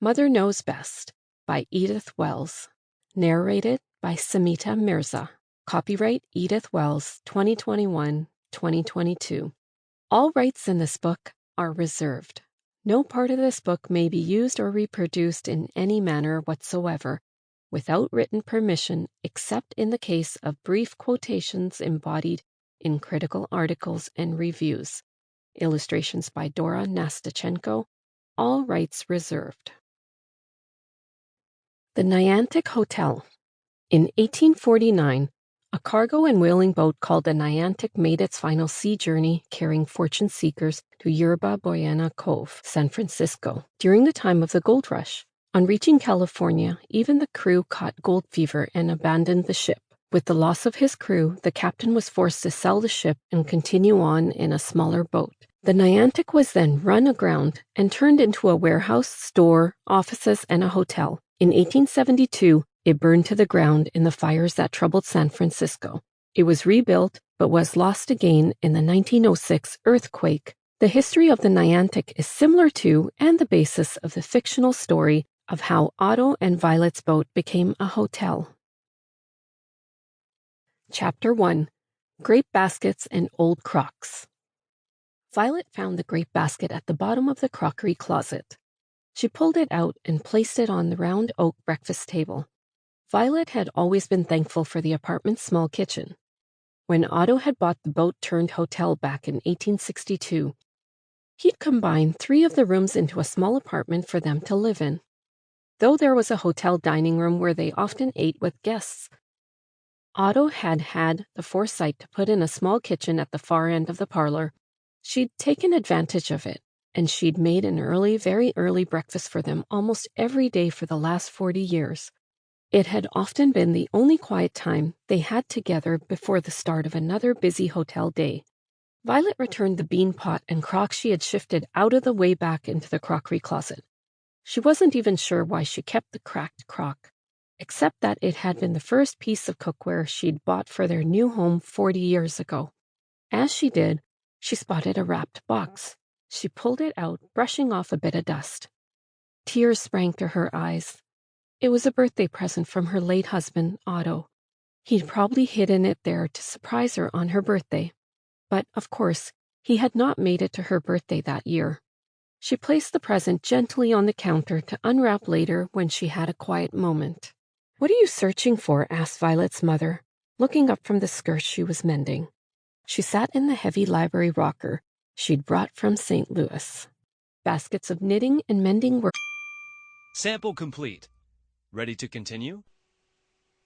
Mother Knows Best by Edith Wells. Narrated by Samita Mirza. Copyright Edith Wells 2021-2022. All rights in this book are reserved. No part of this book may be used or reproduced in any manner whatsoever without written permission except in the case of brief quotations embodied in critical articles and reviews. Illustrations by Dora Nastachenko. All rights reserved. The Niantic Hotel. In 1849, a cargo and whaling boat called the Niantic made its final sea journey carrying fortune seekers to Yerba Buena Cove, San Francisco, during the time of the gold rush. On reaching California, even the crew caught gold fever and abandoned the ship. With the loss of his crew, the captain was forced to sell the ship and continue on in a smaller boat. The Niantic was then run aground and turned into a warehouse, store, offices, and a hotel. In 1872, it burned to the ground in the fires that troubled San Francisco. It was rebuilt, but was lost again in the 1906 earthquake. The history of the Niantic is similar to and the basis of the fictional story of how Otto and Violet's boat became a hotel. Chapter 1. Grape Baskets and Old Crocks. Violet found the grape basket at the bottom of the crockery closet. She pulled it out and placed it on the round oak breakfast table. Violet had always been thankful for the apartment's small kitchen. When Otto had bought the boat-turned-hotel back in 1862, he'd combined 3 of the rooms into a small apartment for them to live in. Though there was a hotel dining room where they often ate with guests, Otto had had the foresight to put in a small kitchen at the far end of the parlor. She'd taken advantage of it, and she'd made an very early breakfast for them almost every day for the last 40 years. It had often been the only quiet time they had together before the start of another busy hotel day. Violet returned the bean pot and crock she had shifted out of the way back into the crockery closet. She wasn't even sure why she kept the cracked crock, except that it had been the first piece of cookware she'd bought for their new home 40 years ago. As she did, she spotted a wrapped box. She pulled it out, brushing off a bit of dust. Tears sprang to her eyes. It was a birthday present from her late husband, Otto. He'd probably hidden it there to surprise her on her birthday. But, of course, he had not made it to her birthday that year. She placed the present gently on the counter to unwrap later when she had a quiet moment. "What are you searching for?" asked Violet's mother, looking up from the skirt she was mending. She sat in the heavy library rocker she'd brought from St. Louis. Baskets of knitting and mending were... Sample complete. Ready to continue?